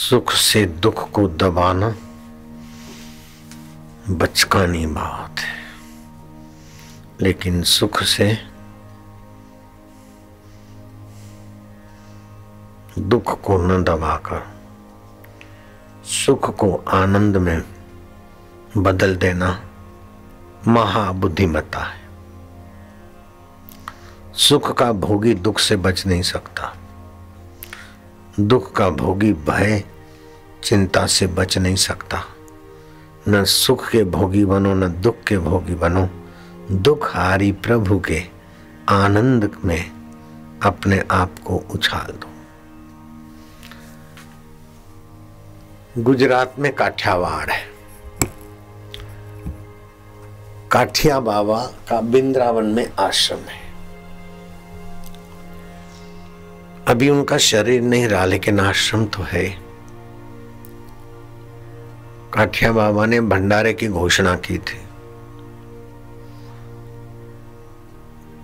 सुख से दुख को दबाना बचकानी बात है, लेकिन सुख से दुख को न दबाकर सुख को आनंद में बदल देना महाबुद्धिमत्ता है। सुख का भोगी दुख से बच नहीं सकता, दुख का भोगी भय चिंता से बच नहीं सकता। न सुख के भोगी बनो न दुख के भोगी बनो, दुख हारी प्रभु के आनंद में अपने आप को उछाल दो। गुजरात में काठियावाड़ है। काठिया बाबा का बिंद्रावन में आश्रम है। अभी उनका शरीर नहीं रहा, लेकिन आश्रम तो है। काठिया बाबा ने भंडारे की घोषणा की थी।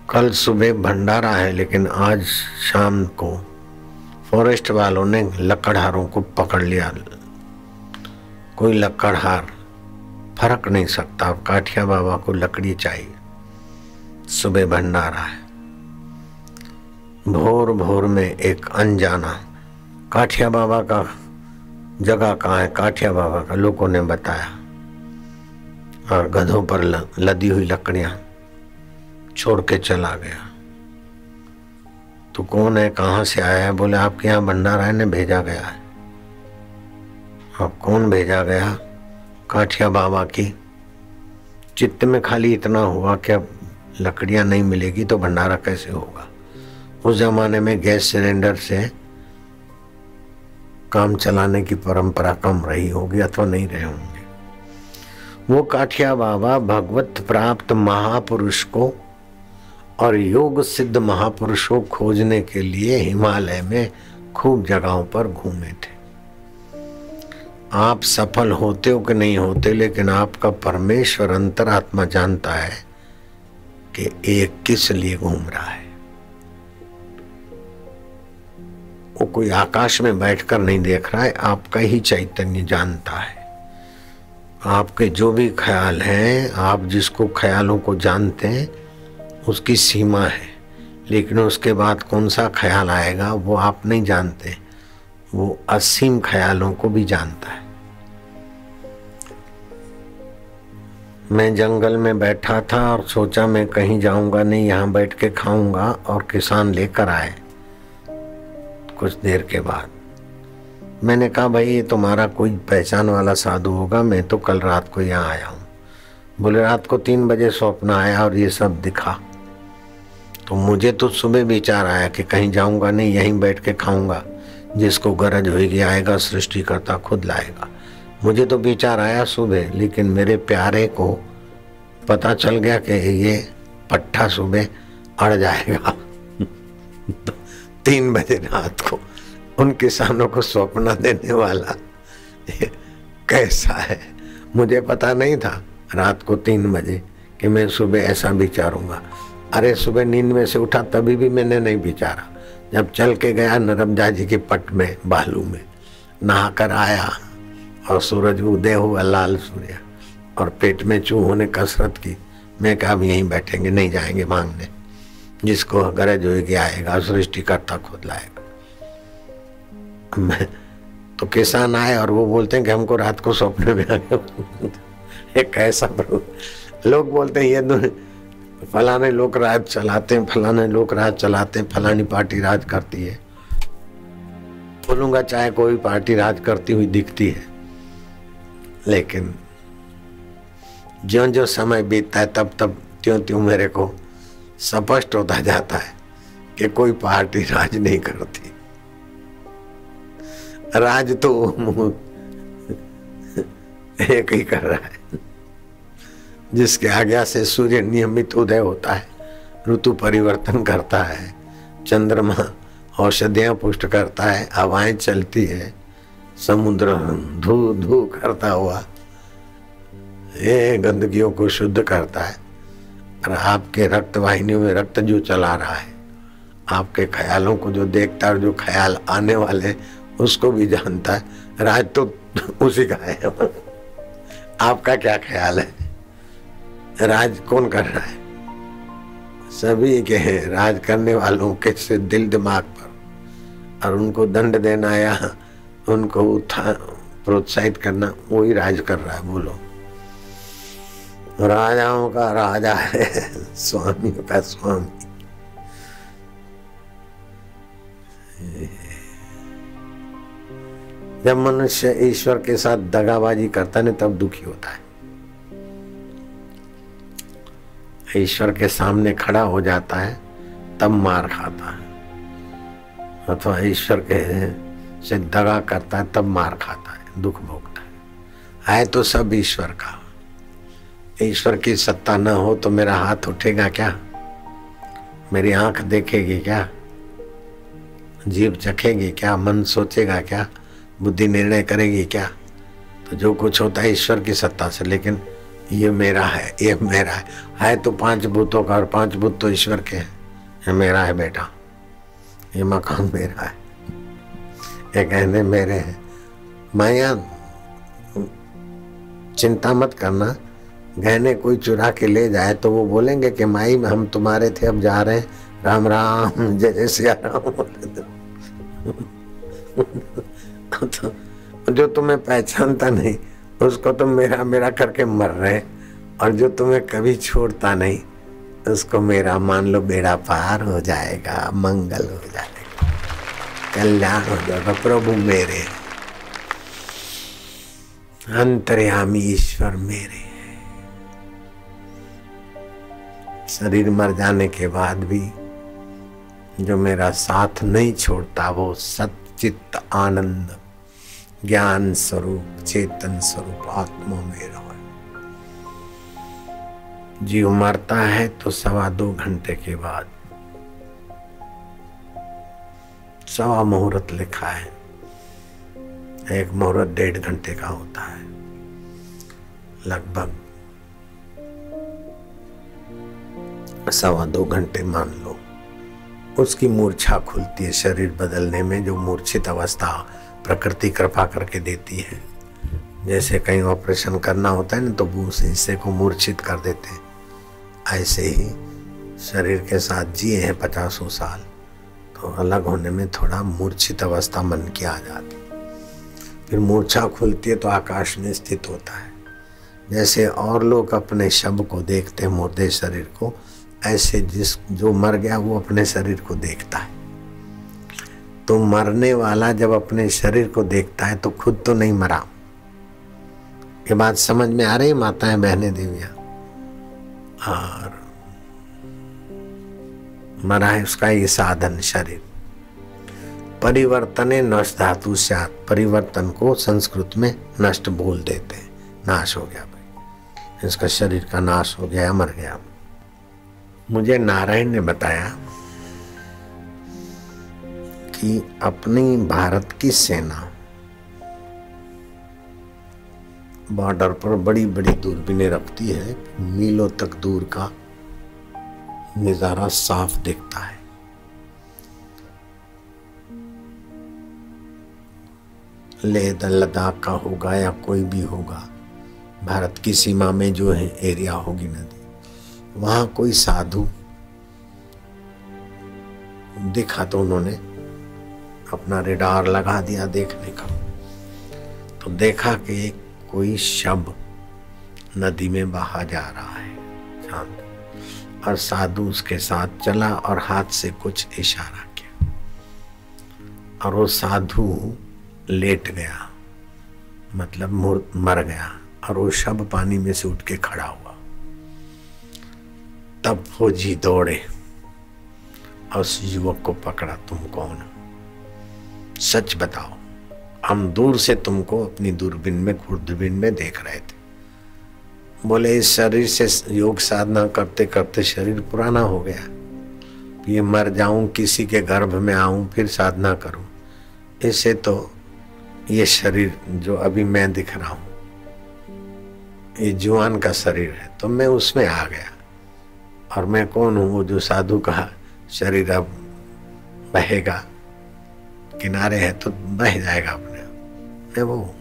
कल सुबह भंडारा है, लेकिन आज शाम को फॉरेस्ट वालों ने लकड़हारों को पकड़ लिया। कोई लकड़हार फर्क नहीं सकता, काठिया बाबा को लकड़ी चाहिए। सुबह भंडारा है। भोर भोर में एक अनजाना काठिया बाबा का जगह कहाँ है, काठिया बाबा का लोगों ने बताया, और गधों पर लदी हुई लकड़ियां छोड़ के चला गया। तो कौन है, कहाँ से आया है? बोले आपके यहाँ भंडारा ने भेजा गया है। अब कौन भेजा गया? काठिया बाबा की। चित्त में खाली इतना हुआ कि अब लकड़ियां नहीं मिलेगी तो भंडारा कैसे होगा। उस जमाने में गैस सिलेंडर से काम चलाने की परंपरा कम रही होगी अथवा नहीं रहे होंगे। वो काठिया बाबा भगवत प्राप्त महापुरुष को और योग सिद्ध महापुरुष को खोजने के लिए हिमालय में खूब जगहों पर घूमे थे। आप सफल होते हो कि नहीं होते, लेकिन आपका परमेश्वर अंतरात्मा जानता है कि ये किस लिए घूम रहा है। वो कोई आकाश में बैठकर नहीं देख रहा है, आपका ही चैतन्य जानता है। आपके जो भी ख्याल हैं, आप जिसको ख्यालों को जानते हैं उसकी सीमा है, लेकिन उसके बाद कौन सा ख्याल आएगा वो आप नहीं जानते। वो असीम ख्यालों को भी जानता है। मैं जंगल में बैठा था और सोचा मैं कहीं जाऊंगा नहीं, यहाँ बैठ के खाऊंगा, और किसान लेकर आए। कुछ देर के बाद मैंने कहा भाई ये तुम्हारा कोई पहचान वाला साधु होगा, मैं तो कल रात को यहाँ आया हूँ। बोले रात को 3 बजे स्वप्न आया और ये सब दिखा। तो मुझे तो सुबह विचार आया कि कहीं जाऊंगा नहीं, यहीं बैठ के खाऊंगा, जिसको गरज होगी आएगा, सृष्टिकर्ता खुद लाएगा। मुझे तो विचार आया सुबह, लेकिन मेरे प्यारे को पता चल गया कि ये पट्टा सुबह अड़ जाएगा। 3 बजे रात को उन किसानों को स्वप्न देने वाला कैसा है, मुझे पता नहीं था रात को 3 बजे कि मैं सुबह ऐसा विचारूंगा। अरे सुबह नींद में से उठा तभी भी मैंने नहीं विचारा। जब चल के गया नर्मदा जी के पट में, बालू में नहाकर आया और सूरज उदय हुआ, लाल सूर्य, और पेट में चूहों ने कसरत की। मैं कहा अब यहीं बैठेंगे, नहीं जाएंगे मांगने, जिसको गरज होगी आएगा, सृष्टिकर्ता खुद लाएगा। मैं तो किसान आए और वो बोलते हैं कि हमको रात को सपने में आ गया। एक ऐसा प्रभु, लोग बोलते हैं ये फलाने लोग राज चलाते हैं, फलाने लोग राज चलाते हैं, फलानी पार्टी राज करती है। बोलूंगा चाहे कोई पार्टी राज करती हुई दिखती है, लेकिन ज्यों ज्यों समय बीतता है तब तब त्यों त्यों मेरे को स्पष्ट होता जाता है कि कोई पार्टी राज नहीं करती। राज तो एक ही कर रहा है, जिसके आज्ञा से सूर्य नियमित उदय होता है, ऋतु परिवर्तन करता है, चंद्रमा औषधियां पुष्ट करता है, हवाएं चलती है, समुद्र धू धू करता हुआ ये गंदगियों को शुद्ध करता है। और आपके रक्त वाहिनियों में रक्त जो चला रहा है, आपके ख्यालों को जो देखता है और जो ख्याल आने वाले उसको भी जानता है। राज तो उसी का है। आपका क्या ख्याल है, राज कौन कर रहा है? सभी के हैं, राज करने वालों के से दिल दिमाग पर, और उनको दंड देना या उनको प्रोत्साहित करना, वही राज कर रहा है। बोलो, राजाओं का राजा है, स्वामियों का स्वामी। जब मनुष्य ईश्वर के साथ दगाबाजी करता है तब दुखी होता है। ईश्वर के सामने खड़ा हो जाता है तब मार खाता है, अथवा ईश्वर के से दगा करता है तब मार खाता है, दुख भोगता है तो सब ईश्वर का। ईश्वर की सत्ता न हो तो मेरा हाथ उठेगा क्या, मेरी आंख देखेगी क्या, जीभ चखेगी क्या, मन सोचेगा क्या, बुद्धि निर्णय करेगी क्या? तो जो कुछ होता है ईश्वर की सत्ता से। लेकिन ये मेरा है, ये मेरा है तो 5 भूतों का, और 5 भूत तो ईश्वर के हैं। ये मेरा है बेटा, ये मकान मेरा है, ये गहने मेरे हैं। माया चिंता मत करना, गहने कोई चुरा के ले जाए तो वो बोलेंगे कि माई हम तुम्हारे थे, अब जा रहे हैं, राम राम, जय जय सिया राम। तो जो तुम्हें पहचानता नहीं उसको तुम मेरा मेरा करके मर रहे, और जो तुम्हें कभी छोड़ता नहीं उसको मेरा मान लो, बेड़ा पार हो जाएगा, मंगल हो जाएगा, कल्याण हो जाएगा। प्रभु मेरे, अंतर्यामी ईश्वर मेरे। शरीर मर जाने के बाद भी जो मेरा साथ नहीं छोड़ता वो सच्चित आनंद ज्ञान स्वरूप चेतन स्वरूप आत्मा मेरा है। जीव मरता है तो 2.25 घंटे के बाद 1.25 मुहूर्त लिखा है, एक मुहूर्त 1.5 घंटे का होता है, लगभग 2.25 घंटे मान लो। उसकी मूर्छा खुलती है शरीर बदलने में, जो मूर्छित अवस्था प्रकृति कृपा करके देती है। जैसे कहीं ऑपरेशन करना होता है ना तो उस हिस्से को मूर्छित कर देते हैं, ऐसे ही शरीर के साथ जिए हैं 50 साल तो अलग होने में थोड़ा मूर्छित अवस्था मन की आ जाती, फिर मूर्छा खुलती है तो आकाश में स्थित होता है। जैसे और लोग अपने शव को देखते हैं, मुर्दे शरीर को, ऐसे जो मर गया वो अपने शरीर को देखता है। तो मरने वाला जब अपने शरीर को देखता है तो खुद तो नहीं मरा। ये बात समझ में आ रही माताएं बहनें देवियां? और मरा है उसका ये साधन शरीर। परिवर्तने नष्ट धातु स्यात्, परिवर्तन को संस्कृत में नष्ट बोल देते हैं, नाश हो गया भाई, इसका शरीर का नाश हो गया, मर गया। मुझे नारायण ने बताया कि अपनी भारत की सेना बॉर्डर पर बड़ी बड़ी दूरबीनें रखती है, मीलों तक दूर का नजारा साफ दिखता है। लेह लद्दाख का होगा या कोई भी होगा, भारत की सीमा में जो है एरिया होगी नदी, वहां कोई साधु दिखा तो उन्होंने अपना रेडार लगा दिया देखने का, तो देखा कि कोई शव नदी में बहा जा रहा है शांत, और साधु उसके साथ चला और हाथ से कुछ इशारा किया और वो साधु लेट गया, मतलब मर गया, और वो शव पानी में से उठ के खड़ा हुआ। तब फौजी दौड़े और उस युवक को पकड़ा, तुम कौन हो, सच बताओ, हम दूर से तुमको अपनी दूरबीन में खुर्दबीन में देख रहे थे। बोले इस शरीर से योग साधना करते करते शरीर पुराना हो गया, ये मर जाऊं, किसी के गर्भ में आऊं, फिर साधना करूं, इससे तो ये शरीर जो अभी मैं दिख रहा हूं ये जुआन का शरीर है, तो मैं उसमें आ गया। और मैं कौन हूं, वो जो साधु का शरीर अब बहेगा, किनारे है तो बह जाएगा अपने आप, मैं वो हूं।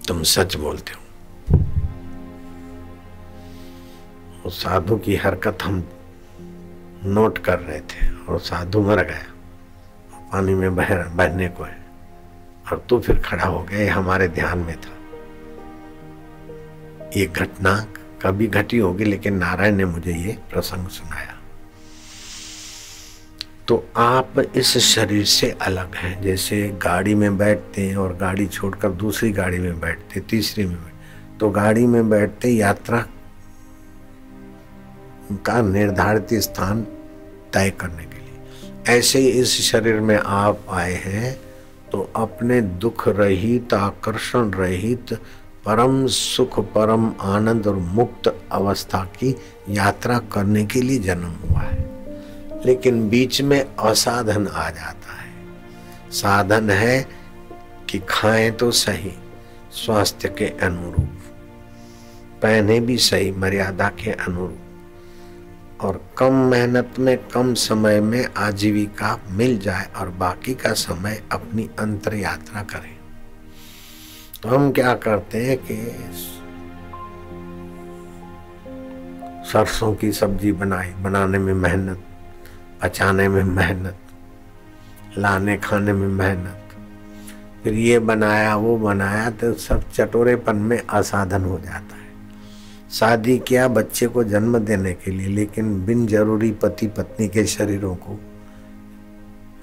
तुम सच बोलते हो। उस साधु की हरकत हम नोट कर रहे थे और साधु मर गया, पानी में बहने को है, और तू फिर खड़ा हो गया। ये हमारे ध्यान में था। ये घटना कभी घटी होगी, लेकिन नारायण ने मुझे ये प्रसंग सुनाया। तो आप इस शरीर से अलग हैं। जैसे गाड़ी में बैठते हैं और गाड़ी छोड़कर दूसरी गाड़ी में बैठते, तीसरी में बैठते, तो गाड़ी में बैठते यात्रा का निर्धारित स्थान तय करने के लिए, ऐसे ही इस शरीर में आप आए हैं तो अपने दुख रहित, आकर्षण रहित, परम सुख, परम आनंद और मुक्त अवस्था की यात्रा करने के लिए जन्म हुआ है। लेकिन बीच में असाधन आ जाता है। साधन है कि खाएं तो सही, स्वास्थ्य के अनुरूप, पहने भी सही, मर्यादा के अनुरूप, और कम मेहनत में कम समय में आजीविका मिल जाए और बाकी का समय अपनी अंतर यात्रा करें। तो हम क्या करते हैं कि सरसों की सब्जी बनाने में मेहनत, पचाने में मेहनत, लाने खाने में मेहनत, फिर ये बनाया वो बनाया, तो सब चटोरेपन में असाधन हो जाता है। शादी किया बच्चे को जन्म देने के लिए, लेकिन बिन जरूरी पति पत्नी के शरीरों को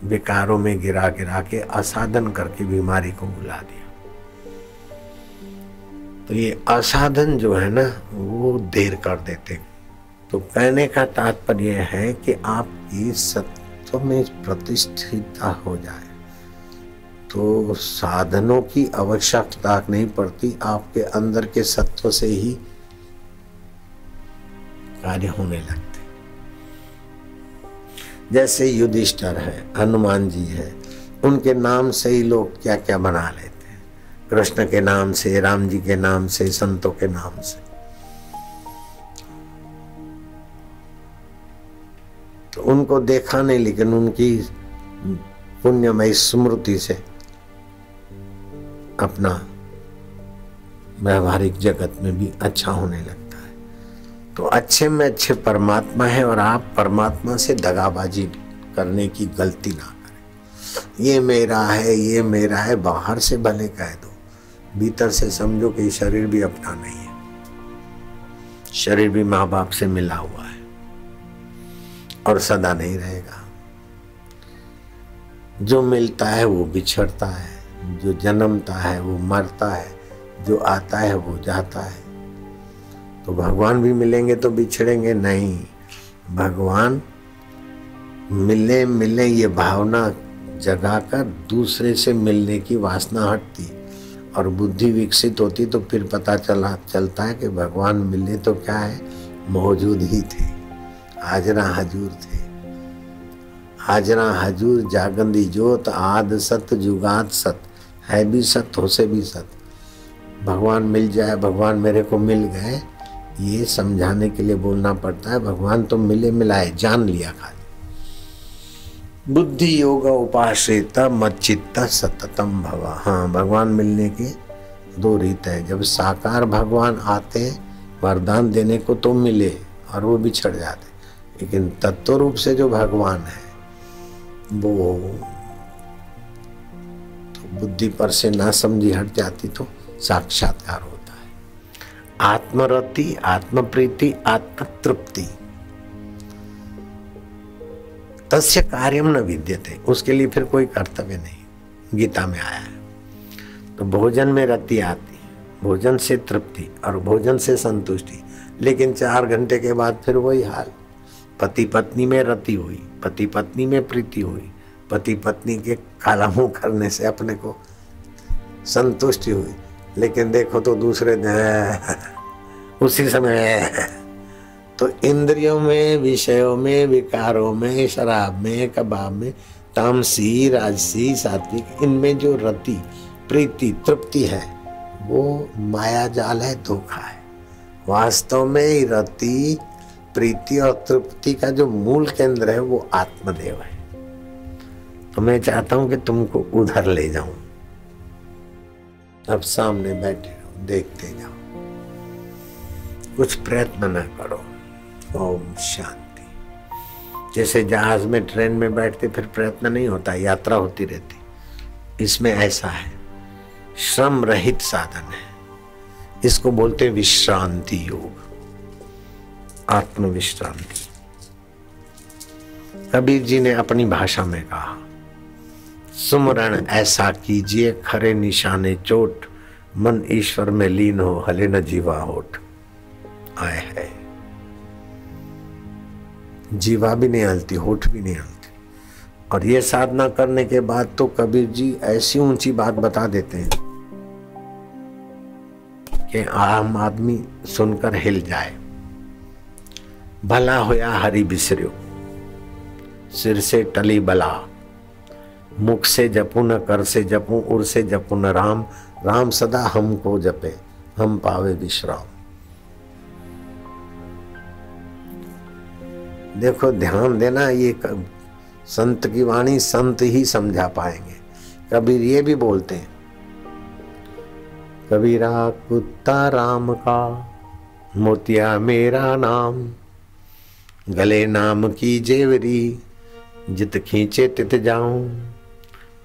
विकारों में गिरा गिरा के असाधन करके बीमारी को बुला दिया। तो ये असाधन जो है ना, वो देर कर देते। तो कहने का तात्पर्य है कि आपकी सत्व में प्रतिष्ठिता हो जाए तो साधनों की आवश्यकता नहीं पड़ती, आपके अंदर के सत्व से ही कार्य होने लगते। जैसे युधिष्ठिर है, हनुमान जी है, उनके नाम से ही लोग क्या क्या बना लेते हैं। कृष्ण के नाम से, राम जी के नाम से, संतों के नाम से। तो उनको देखा नहीं, लेकिन उनकी पुण्यमय स्मृति से अपना व्यवहारिक जगत में भी अच्छा होने लगता है। तो अच्छे में अच्छे परमात्मा है, और आप परमात्मा से दगाबाजी करने की गलती ना करें। ये मेरा है, ये मेरा है, बाहर से भले कह दो, भीतर से समझो कि शरीर भी अपना नहीं है। शरीर भी माँ बाप से मिला हुआ है और सदा नहीं रहेगा। जो मिलता है वो बिछड़ता है, जो जन्मता है वो मरता है, जो आता है वो जाता है। तो भगवान भी मिलेंगे तो बिछड़ेंगे नहीं। भगवान मिले मिले ये भावना जगाकर दूसरे से मिलने की वासना हटती और बुद्धि विकसित होती, तो फिर पता चलता है कि भगवान मिले तो क्या है, मौजूद ही थे, हाजरा हजूर थे। हाजरा हजूर जागंदी जोत, आद सत जुगात सत, है भी सत हो से भी सत। भगवान मिल जाए, भगवान मेरे को मिल गए, ये समझाने के लिए बोलना पड़ता है। भगवान तो मिले मिलाए, जान लिया खाली। बुद्धि योग उपाश्रित मच्चित्त सततम भवा। हाँ, भगवान मिलने के दो रीत है। जब साकार भगवान आते वरदान देने को तो मिले और वो बिछड़ जाते, लेकिन तत्व रूप से जो भगवान है वो तो बुद्धि पर से ना समझी हट जाती तो साक्षात्कार होता है। आत्मरति, आत्मप्रीति, आत्मतृप्ति, तस्य कार्यम न विद्यते, उसके लिए फिर कोई कर्तव्य नहीं। गीता में आया है। तो भोजन में रति आती है, भोजन से तृप्ति और भोजन से संतुष्टि, लेकिन 4 घंटे के बाद फिर वही हाल। पति पत्नी में रति हुई, पति पत्नी में प्रीति हुई, पति पत्नी के काला मुंह करने से अपने को संतुष्टि हुई, लेकिन देखो तो दूसरे दिन उसी समय। तो इंद्रियों में, विषयों में, विकारों में, शराब में, कबाब में, तामसी, राजसी, सात्विक, इनमें जो रति, प्रीति, तृप्ति है वो माया जाल है, धोखा है। वास्तव में रति, प्रीति और तृप्ति का जो मूल केंद्र है वो आत्मदेव है। तो मैं चाहता हूं कि तुमको उधर ले जाऊं। अब सामने बैठे रहो, देखते जाओ, कुछ प्रयत्न न करो। ओम शांति। जैसे जहाज में ट्रेन में बैठते फिर प्रयत्न नहीं होता, यात्रा होती रहती। इसमें ऐसा है, श्रम रहित साधन है। इसको बोलते हैं विश्रांति योग, आत्म विश्रांति। कबीर जी ने अपनी भाषा में कहा, सुमरण ऐसा कीजिए खरे निशाने चोट, मन ईश्वर में लीन हो हले न जीवा होठ। आए है, जीवा भी नहीं हलती, होठ भी नहीं हलती। और ये साधना करने के बाद तो कबीर जी ऐसी ऊंची बात बता देते हैं कि आम आदमी सुनकर हिल जाए। भला होया हरि बिसर्यो, सिर से टली बला, मुख से जपू न कर से जपू, उर से जपू न राम, राम सदा हमको जपे हम पावे विश्राम। देखो ध्यान देना, ये संत की वाणी संत ही समझा पाएंगे। कबीर ये भी बोलते हैं, कबीरा कुत्ता राम का, मोतिया मेरा नाम, गले नाम की जेवरी, जित खींचे तित जाऊं,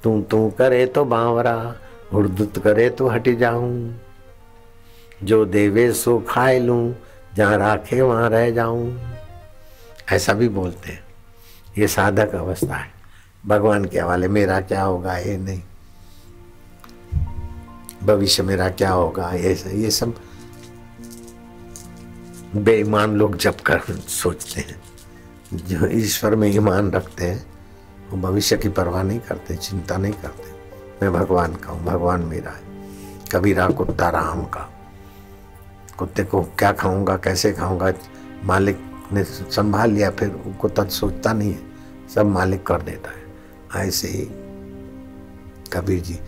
तू करे तो बावरा, हुड़दुत करे तो हट जाऊं, जो देवे सो खाए लूं, जहां राखे वहां रह जाऊं। ऐसा भी बोलते हैं। ये साधक अवस्था है। भगवान के हवाले, मेरा क्या होगा ये नहीं, भविष्य मेरा क्या होगा ये सब बेईमान लोग जब कर सोचते हैं। जो ईश्वर में ईमान रखते हैं वो भविष्य की परवाह नहीं करते, चिंता नहीं करते। मैं भगवान का हूँ, भगवान मेरा है। कबीरा कुत्ता राम का, कुत्ते को क्या खाऊंगा कैसे खाऊंगा मालिक ने संभाल लिया, फिर कुत्ता सोचता नहीं है, सब मालिक कर देता है। ऐसे ही कबीर जी,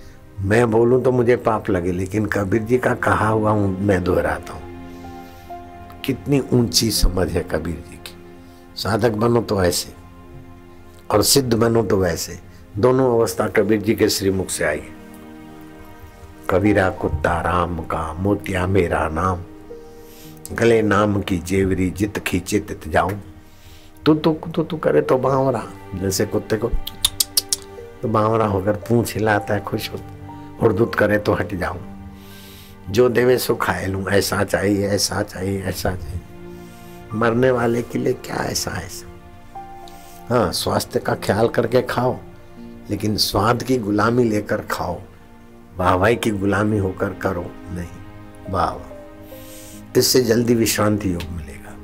मैं बोलूं तो मुझे पाप लगे, लेकिन कबीर जी का कहा हुआ हूं मैं दोहराता हूं। कितनी ऊंची समझ है कबीर जी की। साधक बनो तो ऐसे और सिद्ध बनो तो वैसे, दोनों अवस्था कबीर जी के श्रीमुख से आई। कबीरा कुत्ता राम का, मोतिया मेरा नाम, गले नाम की जेवरी, जित खींचे तित जाऊं, तू करे तो बावरा। जैसे कुत्ते को तो बावरा होकर पूंछ हिलाता है, खुश होता, हुड़दुत करे तो हट जाऊं, जो देवे सो खाए लूं। ऐसा चाहिए ऐसा चाहिए ऐसा चाहिए। मरने वाले के लिए क्या ऐसा ऐसा। हाँ, स्वास्थ्य का ख्याल करके खाओ, लेकिन स्वाद की गुलामी लेकर खाओ, वाहवाही की गुलामी होकर करो नहीं। वाह, इससे जल्दी विश्रांति योग मिलेगा।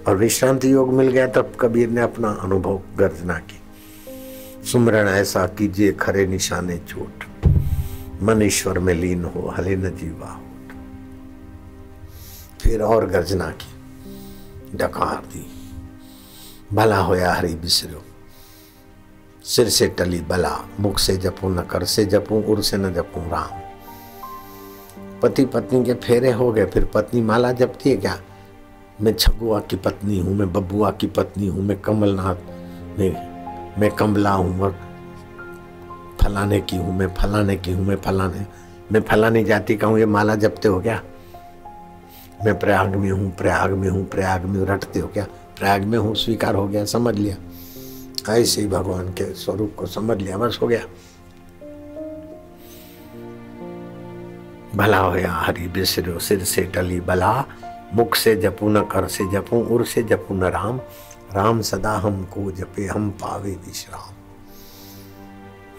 और विश्रांति योग मिल गया तब कबीर ने अपना अनुभव गर्जना की, सुमरण ऐसा कीजिए खरे निशाने चोट, मन ईश्वर में लीन हो हले न जीवा होठ। फिर और गर्जना की, डकार दी, भला होया हरि बिसर्यो, सिर से टली बला, मुख से जपू न कर से जपू, उर से न जपू राम। पति पत्नी के फेरे हो गए, फिर पत्नी माला जपती है क्या, मैं छगुआ की पत्नी हूँ, मैं बबुआ की पत्नी हूँ, मैं कमलनाथ मैं कमला हूँ, और फलाने की हूँ, मैं फलाने की हूँ, मैं फलानी जाति का हूँ। ये माला जपते हो क्या? मैं प्रयाग में हूँ, प्रयाग में हूँ, प्रयाग में रटते हो क्या? प्रयाग में हूँ स्वीकार हो गया, समझ लिया। ऐसे ही भगवान के स्वरूप को समझ लिया, बस हो गया। भला होया हरि बिसर्यो, सिर से टली बला, मुख से जपू न कर से जपू, उर से जपू न राम, राम सदा हमको जपे हम पावे विश्राम।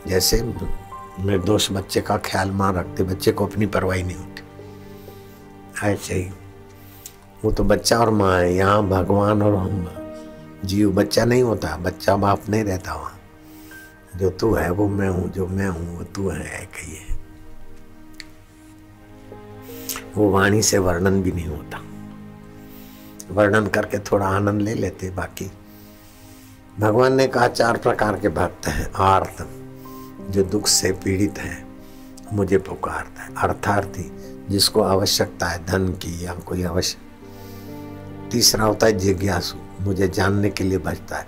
जैसे निर्दोष बच्चे का ख्याल मां रखते, बच्चे को अपनी परवाही नहीं होती, ऐसे ही वो तो बच्चा और माँ है। यहाँ भगवान और हम जीव बच्चा नहीं होता, बच्चा बाप नहीं रहता। वहाँ जो तू है वो मैं हूँ, जो मैं हूँ वो तू है, कहिए वो वाणी से वर्णन भी नहीं होता। वर्णन करके थोड़ा आनंद ले लेते, बाकी भगवान ने कहा 4 प्रकार के भक्त हैं। आर्त, जो दुख से पीड़ित है, मुझे पुकारता है। अर्थार्थी, जिसको आवश्यकता है धन की या कोई आवश्यक। तीसरा होता है जिज्ञासु, मुझे जानने के लिए भजता है।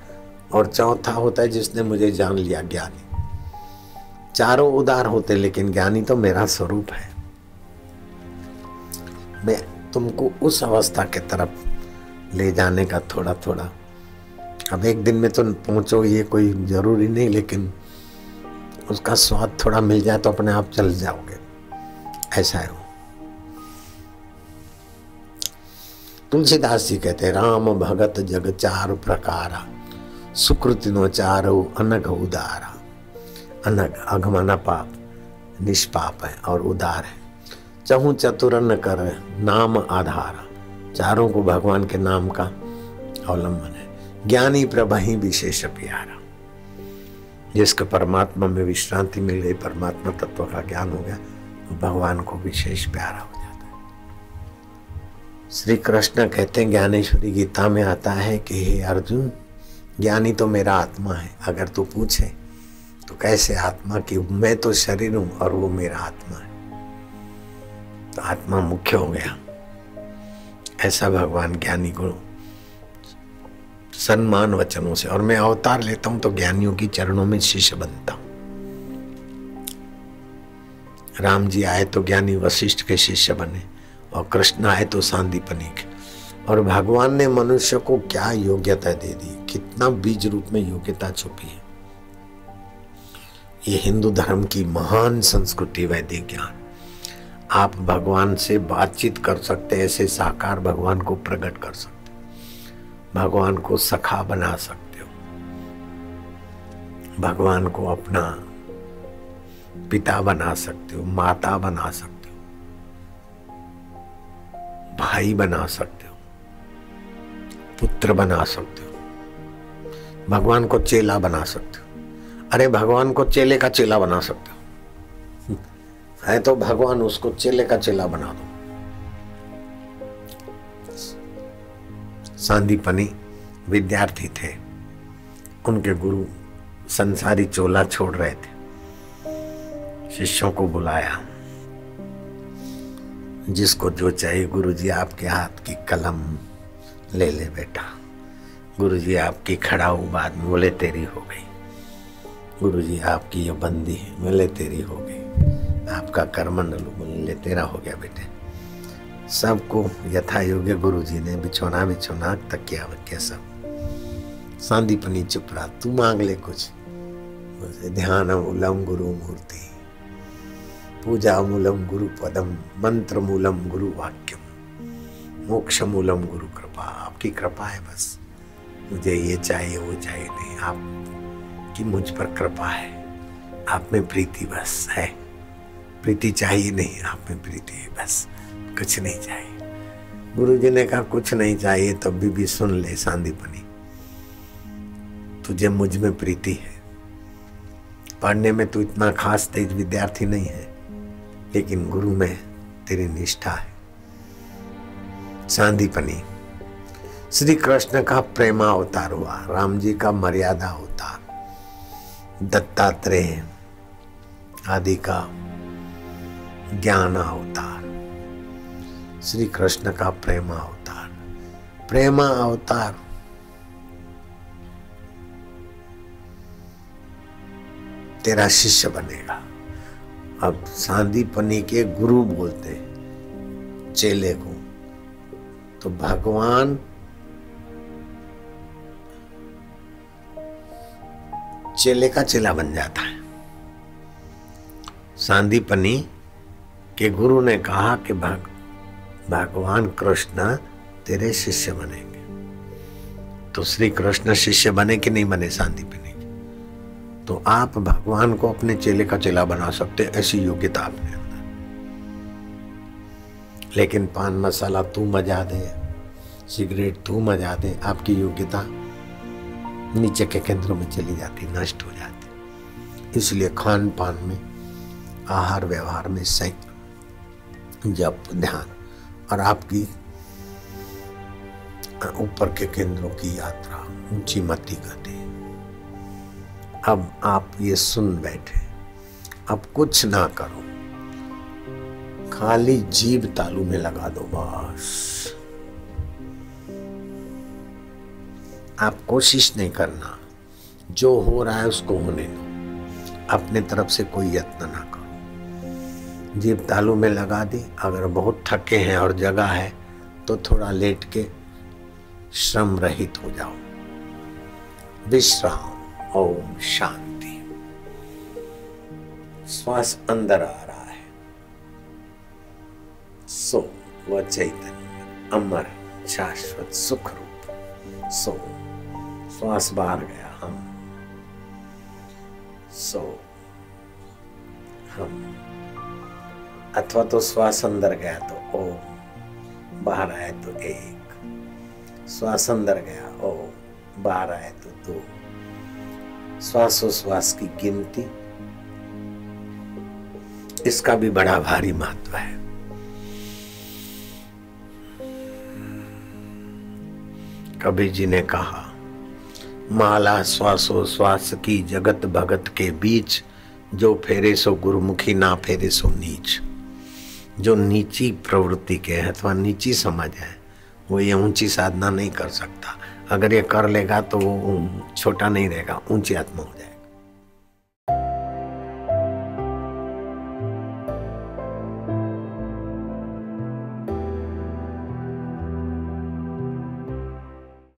और चौथा होता है जिसने मुझे जान लिया, ज्ञानी। चारों उदार होते, लेकिन ज्ञानी तो मेरा स्वरूप है। मैं तुमको उस अवस्था के तरफ ले जाने का थोड़ा थोड़ा, अब एक दिन में तो पहुंचो ये कोई जरूरी नहीं, लेकिन उसका स्वाद थोड़ा मिल जाए तो अपने आप चल जाओगे, ऐसा है वो। तुलसीदास जी कहते हैं, राम भगत जग चार प्रकारा, सुकृतिनो चारो अनग उदारा। अनग अगमना पाप, निष्पाप है और उदार है। चहु चतुरन कर नाम आधारा, चारों को भगवान के नाम का अवलंबन है। ज्ञानी प्रभहि विशेष प्यारा, जिसको परमात्मा में विश्रांति मिल गई, परमात्मा तत्व का ज्ञान हो गया, भगवान को विशेष प्यारा हो जाता है। श्री कृष्ण कहते हैं, ज्ञानेश्वरी गीता में आता है कि हे अर्जुन, ज्ञानी तो मेरा आत्मा है। अगर तू पूछे तो कैसे आत्मा की, मैं तो शरीर हूं और वो मेरा आत्मा है, तो आत्मा मुख्य हो गया। ऐसा भगवान ज्ञानी को सम्मान वचनों से, और मैं अवतार लेता हूं तो ज्ञानियों की चरणों में शिष्य बनता हूं। राम जी आए तो ज्ञानी वशिष्ठ के शिष्य बने, और कृष्ण आए तो सांदीपनी के। और भगवान ने मनुष्य को क्या योग्यता दे दी, कितना बीज रूप में योग्यता छुपी है। ये हिंदू धर्म की महान संस्कृति, वैदिक ज्ञान। आप भगवान से बातचीत कर सकते, ऐसे साकार भगवान को प्रकट कर सकते, भगवान को सखा बना सकते हो, भगवान को अपना पिता बना सकते हो, माता बना सकते हो, भाई बना सकते हो, पुत्र बना सकते हो, भगवान को चेला बना सकते हो। अरे भगवान को चेले का चेला बना सकते हो, है तो भगवान, उसको चेले का चेला बना दो। सांदीपनी विद्यार्थी थे, उनके गुरु संसारी चोला छोड़ रहे थे। शिष्यों को बुलाया, जिसको जो चाहिए, गुरुजी आपके हाथ की कलम ले ले बेटा, गुरुजी आपकी खड़ाऊ बाद में, बोले तेरी हो गई। गुरुजी आपकी ये बंदी है, बोले तेरी हो गई। आपका करमंडल, बोले तेरा हो गया बेटे। सबको यथा योग्य गुरुजी ने बिछोना बिछोना, तकिया वकिया सब। सांदीपनी चुप रहा, तू मांग ले कुछ। ध्यान मूलम गुरु मूर्ति, पूजा मूलम गुरु पदम, मंत्र मूलम गुरु वाक्यम, मोक्ष मूलम गुरु कृपा। आपकी कृपा है बस, मुझे ये चाहिए वो चाहिए नहीं, आपकी मुझ पर कृपा है, आप में प्रीति बस है। प्रीति चाहिए नहीं, आप में प्रीति है बस, कुछ नहीं चाहिए। गुरुजी ने कहा कुछ नहीं चाहिए, तब भी सुन ले सांदीपनी, तुझे मुझ में प्रीति है। पढ़ने में तू इतना खास तेज विद्यार्थी नहीं है, लेकिन गुरु में तेरी निष्ठा है। सांदीपनी श्री कृष्ण का प्रेमा अवतार हुआ, राम जी का मर्यादा अवतार, दत्तात्रेय आदि का ज्ञान अवतार, श्री कृष्ण का प्रेमा अवतार। प्रेमा अवतार तेरा शिष्य बनेगा। अब सांदीपनी के गुरु बोलते चेले को, तो भगवान चेले का चेला बन जाता है। सांदीपनी के गुरु ने कहा कि भगवान कृष्ण तेरे शिष्य बनेंगे, तो श्री कृष्ण शिष्य बने कि नहीं बने सांदीपनी? तो आप भगवान को अपने चेले का चेला बना सकते, ऐसी योग्यता आपने अंदर। लेकिन पान मसाला तू मजा दे, सिगरेट तू मजा दे, आपकी योग्यता नीचे के केंद्रों में चली जाती, नष्ट हो जाती। इसलिए खान पान में, आहार व्यवहार में संयम, जप, ध्यान और आपकी ऊपर के केंद्रों की यात्रा, ऊंची मति गति। अब आप ये सुन बैठे, अब कुछ ना करो, खाली जीभ तालू में लगा दो बस। आप कोशिश नहीं करना, जो हो रहा है उसको होने दो। अपने तरफ से कोई यत्न ना करो। जीभ तालू में लगा दी, अगर बहुत थके हैं और जगह है तो थोड़ा लेट के श्रम रहित हो जाओ। विश्राम। ओम शांति। श्वास अंदर आ रहा है, सो वह चैतन्य अमर शाश्वत सुख रूप। सो श्वास बाहर गया, हम। सो हम, अथवा तो श्वास अंदर गया तो ओ, बाहर आए तो एक। श्वास अंदर गया ओ, बाहर आए तो दो। श्वासोश्वास की गिनती, इसका भी बड़ा भारी महत्व है। कबीर जी ने कहा, माला श्वासोश्वास की जगत भगत के बीच, जो फेरे सो गुरुमुखी ना फेरे सो नीच। जो नीची प्रवृत्ति के है अथवा नीची समझ है, वो ये ऊंची साधना नहीं कर सकता। अगर ये कर लेगा तो वो छोटा नहीं रहेगा, ऊंची आत्मा हो जाएगा।